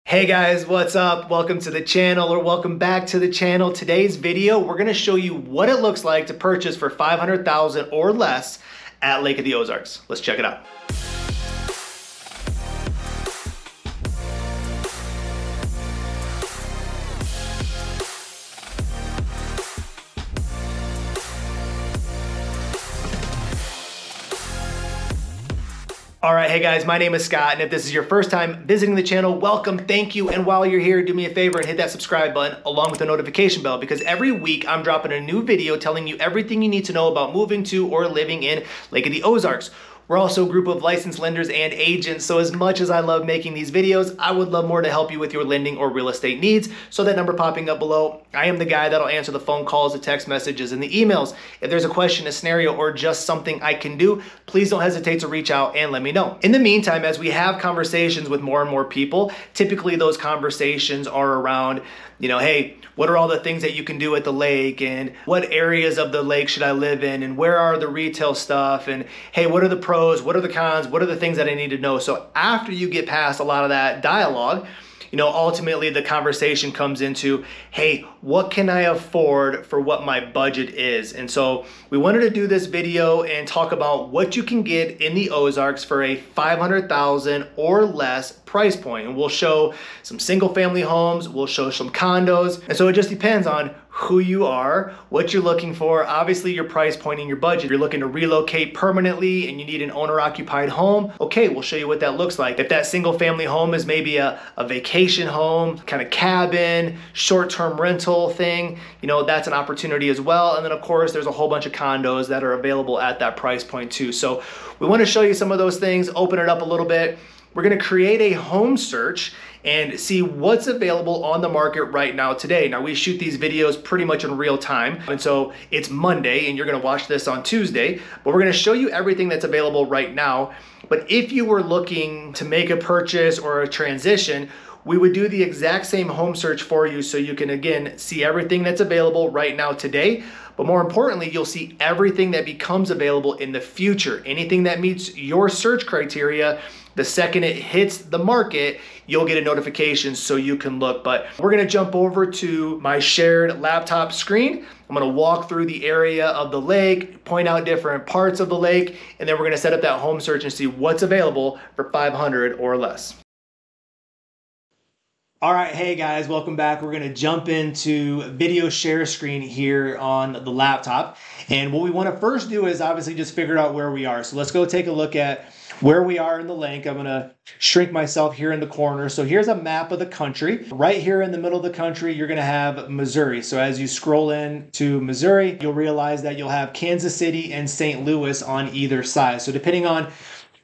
Hey guys, what's up? Welcome to the channel, or welcome back to the channel. Today's video, we're gonna show you what it looks like to purchase for $500,000 or less at Lake of the Ozarks. Let's check it out. All right, hey guys, my name is Scott, and if this is your first time visiting the channel, welcome, thank you, and while you're here, do me a favor and hit that subscribe button along with the notification bell, because every week I'm dropping a new video telling you everything you need to know about moving to or living in Lake of the Ozarks. We're also a group of licensed lenders and agents, so as much as I love making these videos, I would love more to help you with your lending or real estate needs. So that number popping up below, I am the guy that'll answer the phone calls, the text messages, and the emails. If there's a question, a scenario, or just something I can do, please don't hesitate to reach out and let me know. In the meantime, as we have conversations with more and more people, typically those conversations are around, hey, what are all the things that you can do at the lake, and what areas of the lake should I live in, and where are the retail stuff, and hey, what are the pros, what are the cons, what are the things that I need to know? So after you get past a lot of that dialogue, ultimately the conversation comes into, hey, what can I afford for what my budget is? And so we wanted to do this video and talk about what you can get in the Ozarks for a $500,000 or less price point. And we'll show some single family homes, we'll show some condos. And so it just depends on who you are, what you're looking for, obviously your price point and your budget. If you're looking to relocate permanently and you need an owner-occupied home, okay, we'll show you what that looks like. If that single family home is maybe a vacation home, kind of cabin, short-term rental thing, that's an opportunity as well. And then of course, there's a whole bunch of condos that are available at that price point too. So we want to show you some of those things, open it up a little bit. We're going to create a home search and see what's available on the market right now today. Now we shoot these videos pretty much in real time. And so it's Monday and you're gonna watch this on Tuesday, but we're gonna show you everything that's available right now. But if you were looking to make a purchase or a transition, we would do the exact same home search for you so you can, again, see everything that's available right now today. But more importantly, you'll see everything that becomes available in the future. Anything that meets your search criteria, the second it hits the market, you'll get a notification so you can look. But we're gonna jump over to my shared laptop screen. I'm gonna walk through the area of the lake, point out different parts of the lake, and then we're gonna set up that home search and see what's available for 500 or less. All right, hey guys, welcome back. We're gonna jump into video share screen here on the laptop. And what we wanna first do is obviously just figure out where we are. So let's go take a look at where we are in the lake. I'm gonna shrink myself here in the corner. So here's a map of the country. Right here in the middle of the country, you're gonna have Missouri. So as you scroll in to Missouri, you'll realize that you'll have Kansas City and St. Louis on either side. So depending on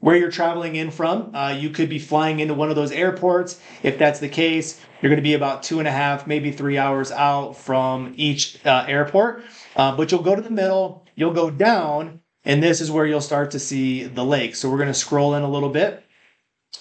where you're traveling in from, you could be flying into one of those airports. If that's the case, you're gonna be about 2.5, maybe 3 hours out from each airport. But you'll go to the middle, you'll go down, and this is where you'll start to see the lake. So we're gonna scroll in a little bit.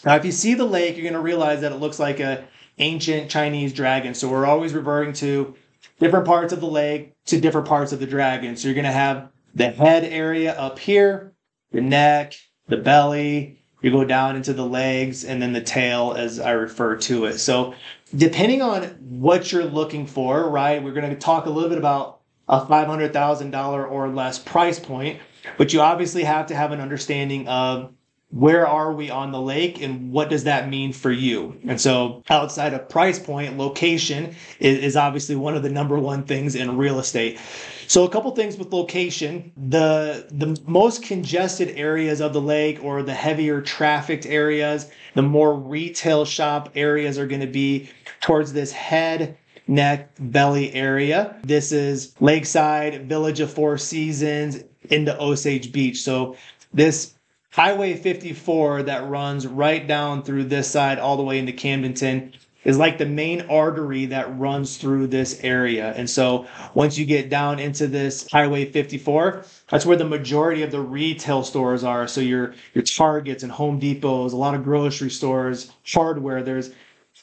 Now, if you see the lake, you're gonna realize that it looks like an ancient Chinese dragon. So we're always reverting to different parts of the lake to different parts of the dragon. So you're gonna have the head area up here, the neck, the belly, you go down into the legs, and then the tail as I refer to it. So depending on what you're looking for, right, we're gonna talk a little bit about a $500,000 or less price point, but you obviously have to have an understanding of where are we on the lake and what does that mean for you. And so outside of price point, location is obviously one of the number one things in real estate. So a couple things with location, the most congested areas of the lake, or the heavier trafficked areas, the more retail shop areas are going to be towards this head, neck, belly area. This is Lakeside, Village of Four Seasons, into Osage Beach. So this Highway 54 that runs right down through this side all the way into Camdenton is like the main artery that runs through this area. And so once you get down into this Highway 54, that's where the majority of the retail stores are. So your Targets and Home Depots, a lot of grocery stores, hardware, there's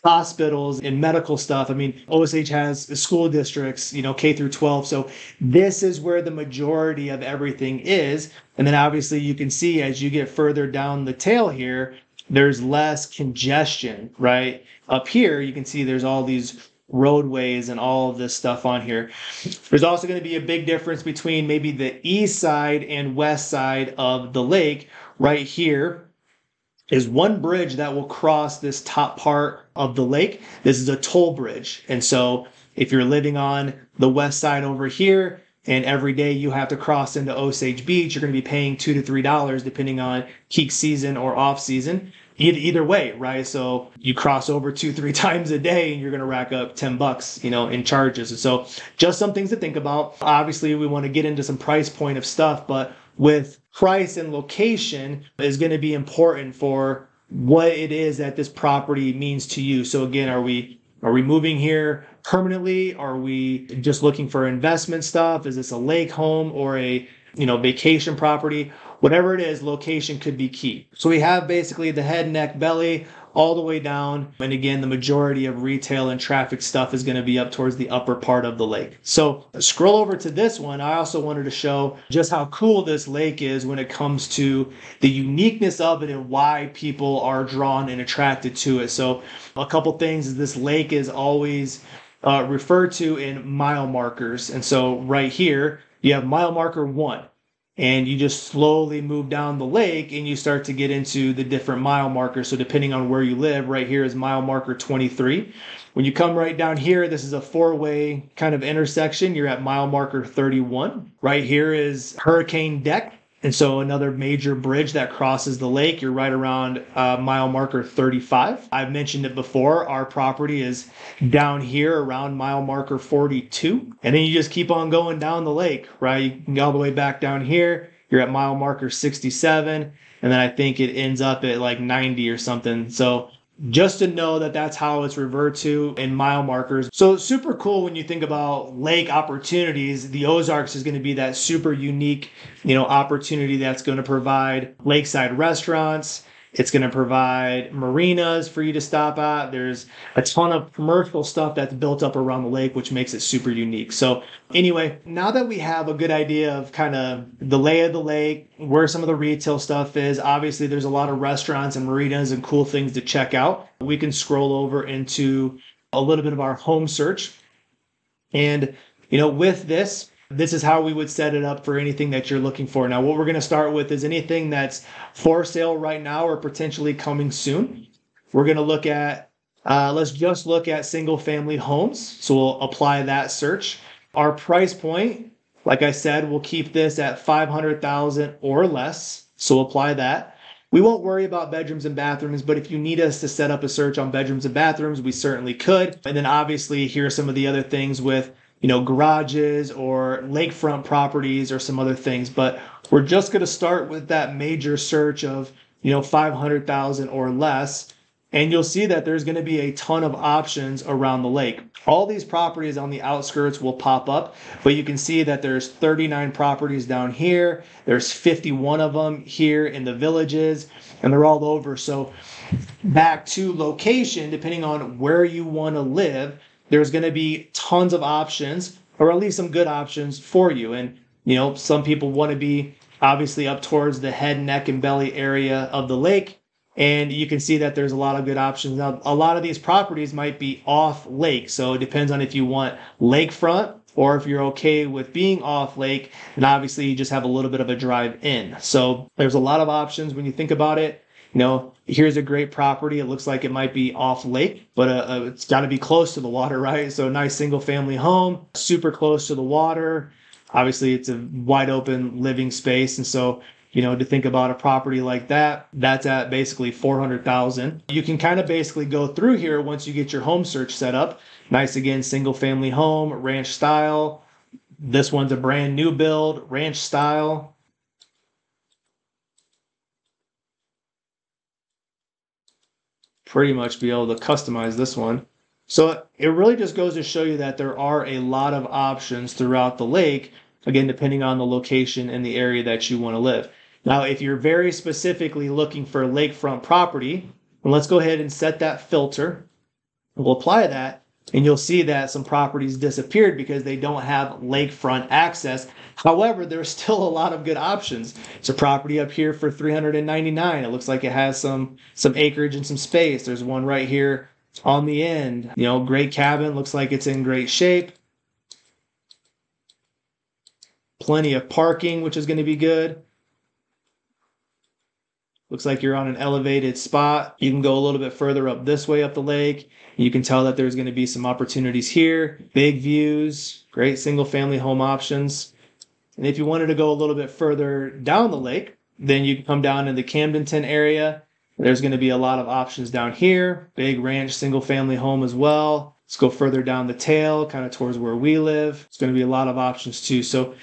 hospitals and medical stuff. I mean, Osage has school districts, K through 12. So this is where the majority of everything is. And then obviously you can see as you get further down the tail here, there's less congestion, right? Up here, you can see there's all these roadways and all of this stuff on here. There's also going to be a big difference between maybe the east side and west side of the lake. Right here is one bridge that will cross this top part of the lake. This is a toll bridge. And so if you're living on the west side over here, and every day you have to cross into Osage Beach, you're going to be paying $2 to $3 depending on peak season or off season. Either way, right? So you cross over 2-3 times a day and you're going to rack up $10, in charges. And so just some things to think about. Obviously, we want to get into some price point of stuff, but with price and location is going to be important for what it is that this property means to you. So again, are we moving here permanently? Are we just looking for investment stuff? Is this a lake home or a vacation property? Whatever it is, location could be key. So we have basically the head, neck, belly, all the way down. And again, the majority of retail and traffic stuff is going to be up towards the upper part of the lake. So scroll over to this one. I also wanted to show just how cool this lake is when it comes to the uniqueness of it and why people are drawn and attracted to it. So a couple things is this lake is always referred to in mile markers. And so right here, you have mile marker 1. And you just slowly move down the lake and you start to get into the different mile markers. So depending on where you live, right here is mile marker 23. When you come right down here, this is a 4-way kind of intersection. You're at mile marker 31. Right here is Hurricane Deck. And so another major bridge that crosses the lake, you're right around mile marker 35. I've mentioned it before, our property is down here around mile marker 42. And then you just keep on going down the lake, right? You can go all the way back down here. You're at mile marker 67. And then I think it ends up at like 90 or something. So just to know that that's how it's referred to in mile markers. So super cool when you think about lake opportunities. The Ozarks is going to be that super unique, opportunity that's going to provide lakeside restaurants. It's going to provide marinas for you to stop at. There's a ton of commercial stuff that's built up around the lake, which makes it super unique. So anyway, now that we have a good idea of kind of the lay of the lake, where some of the retail stuff is, obviously there's a lot of restaurants and marinas and cool things to check out. We can scroll over into a little bit of our home search. And, with this is how we would set it up for anything that you're looking for. Now, what we're going to start with is anything that's for sale right now or potentially coming soon. We're going to look at, let's just look at single family homes. So we'll apply that search. Our price point, like I said, we'll keep this at $500,000 or less. So we'll apply that. We won't worry about bedrooms and bathrooms, but if you need us to set up a search on bedrooms and bathrooms, we certainly could. And then obviously here are some of the other things with garages or lakefront properties or some other things. But we're just going to start with that major search of, 500,000 or less. And you'll see that there's going to be a ton of options around the lake. All these properties on the outskirts will pop up, but you can see that there's 39 properties down here. There's 51 of them here in the villages, and they're all over. So back to location, depending on where you want to live, there's going to be tons of options, or at least some good options for you. And, some people want to be obviously up towards the head, neck, and belly area of the lake. And you can see that there's a lot of good options. Now, a lot of these properties might be off lake. So it depends on if you want lakefront or if you're okay with being off lake. And obviously you just have a little bit of a drive in. So there's a lot of options when you think about it. Here's a great property. It looks like it might be off lake, but it's got to be close to the water, right? So a nice single family home, super close to the water. Obviously, it's a wide open living space. And so, to think about a property like that, that's at basically $400,000. You can kind of basically go through here once you get your home search set up. Nice, again, single family home, ranch style. This one's a brand new build, ranch style. Pretty much be able to customize this one. So it really just goes to show you that there are a lot of options throughout the lake, again, depending on the location and the area that you want to live. Now, if you're very specifically looking for lakefront property, then let's go ahead and set that filter. We'll apply that. And you'll see that some properties disappeared because they don't have lakefront access. However, there's still a lot of good options. It's a property up here for $399. It looks like it has some acreage and some space. There's one right here on the end. You know, great cabin. Looks like it's in great shape. Plenty of parking, which is going to be good. Looks like you're on an elevated spot. You can go a little bit further up this way up the lake. You can tell that there's going to be some opportunities here. Big views, great single family home options. And if you wanted to go a little bit further down the lake, then you can come down in the Camdenton area. There's going to be a lot of options down here. Big ranch single family home as well. Let's go further down the tail, kind of towards where we live. It's going to be a lot of options too. So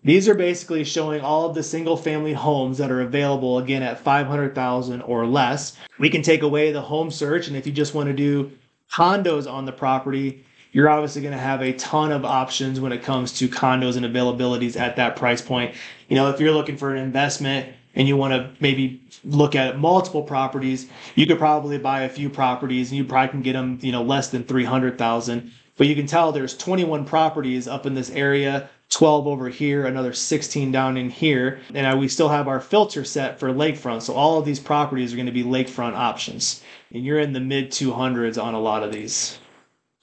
these are basically showing all of the single family homes that are available, again, at $500,000 or less. We can take away the home search, and if you just want to do condos on the property, you're obviously going to have a ton of options when it comes to condos and availabilities at that price point. You know, if you're looking for an investment and you want to maybe look at multiple properties, you could probably buy a few properties and you probably can get them, you know, less than $300,000. But you can tell there's 21 properties up in this area, 12 over here, another 16 down in here. And we still have our filter set for lakefront. So all of these properties are going to be lakefront options. And you're in the mid 200s on a lot of these.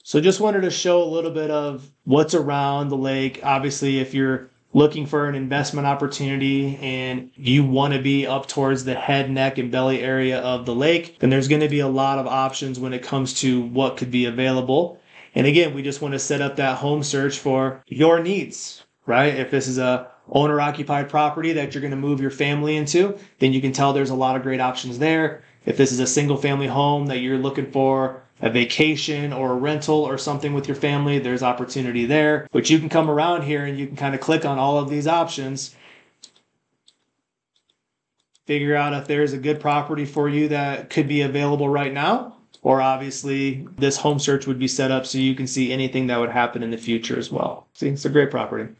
So just wanted to show a little bit of what's around the lake. Obviously, if you're looking for an investment opportunity and you want to be up towards the head, neck, and belly area of the lake, then there's going to be a lot of options when it comes to what could be available. And again, we just want to set up that home search for your needs, right? If this is a owner-occupied property that you're going to move your family into, then you can tell there's a lot of great options there. If this is a single-family home that you're looking for a vacation or a rental or something with your family, there's opportunity there. But you can come around here and you can kind of click on all of these options, figure out if there's a good property for you that could be available right now. Or obviously, this home search would be set up so you can see anything that would happen in the future as well. See, it's a great property.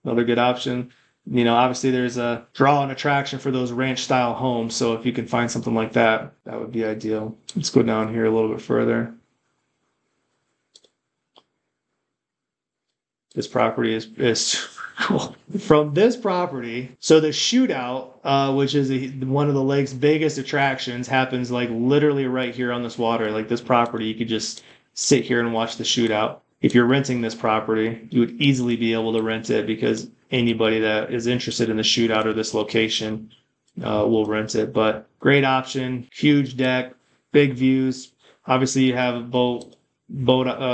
Another good option. You know, obviously there's a draw and attraction for those ranch style homes. So if you can find something like that, that would be ideal. Let's go down here a little bit further. This property is cool. From this property, so the shootout, which is one of the lake's biggest attractions, happens like literally right here on this water. Like this property, you could just sit here and watch the shootout. If you're renting this property, you would easily be able to rent it because anybody that is interested in the shootout or this location will rent it. But great option, huge deck, big views. Obviously, you have a boat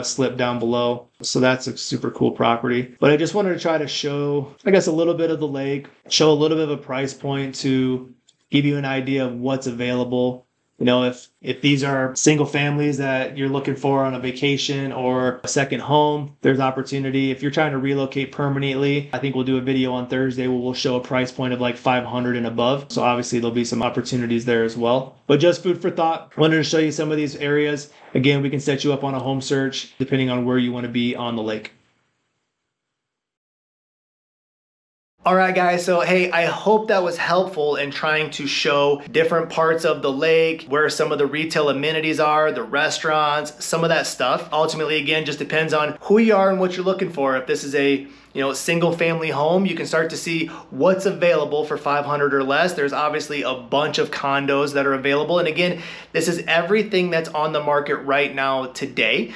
slip down below. So that's a super cool property. But I just wanted to try to show, I guess, a little bit of the lake, show a little bit of a price point to give you an idea of what's available. You know, if these are single families that you're looking for on a vacation or a second home, there's opportunity. If you're trying to relocate permanently, I think we'll do a video on Thursday where we'll show a price point of like 500 and above. So obviously there'll be some opportunities there as well. But just food for thought. Wanted to show you some of these areas. Again, we can set you up on a home search depending on where you want to be on the lake. All right, guys, so hey, I hope that was helpful in trying to show different parts of the lake, where some of the retail amenities are, the restaurants, some of that stuff. Ultimately, again, just depends on who you are and what you're looking for. If this is a single family home, you can start to see what's available for 500 or less. There's obviously a bunch of condos that are available. And again, this is everything that's on the market right now today.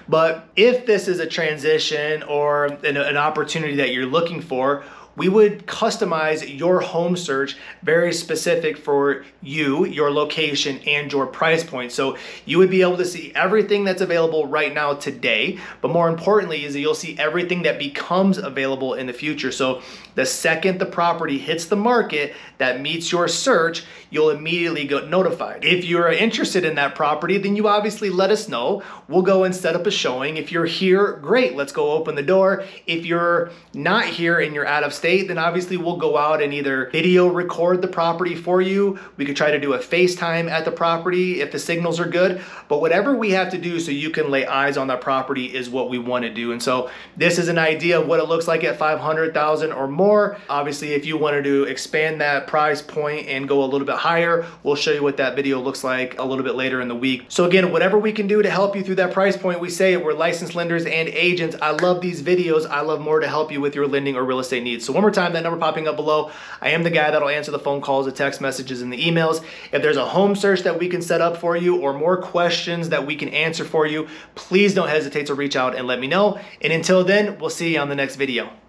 But if this is a transition or an opportunity that you're looking for, we would customize your home search very specific for you, your location, and your price point. So you would be able to see everything that's available right now today, but more importantly is that you'll see everything that becomes available in the future. So the second the property hits the market that meets your search, you'll immediately get notified. If you're interested in that property, then you obviously let us know. We'll go and set up a showing. If you're here, great, let's go open the door. If you're not here and you're out of state, then obviously we'll go out and either video record the property for you. We could try to do a FaceTime at the property if the signals are good, but whatever we have to do so you can lay eyes on that property is what we want to do. And so this is an idea of what it looks like at 500,000 or more. Obviously, if you wanted to expand that price point and go a little bit higher, we'll show you what that video looks like a little bit later in the week. So again, whatever we can do to help you through that price point, we say it. We're licensed lenders and agents. I love these videos. I love more to help you with your lending or real estate needs. So one more time, that number popping up below, I am the guy that'll answer the phone calls, the text messages, and the emails. If there's a home search that we can set up for you or more questions that we can answer for you, please don't hesitate to reach out and let me know. And until then, we'll see you on the next video.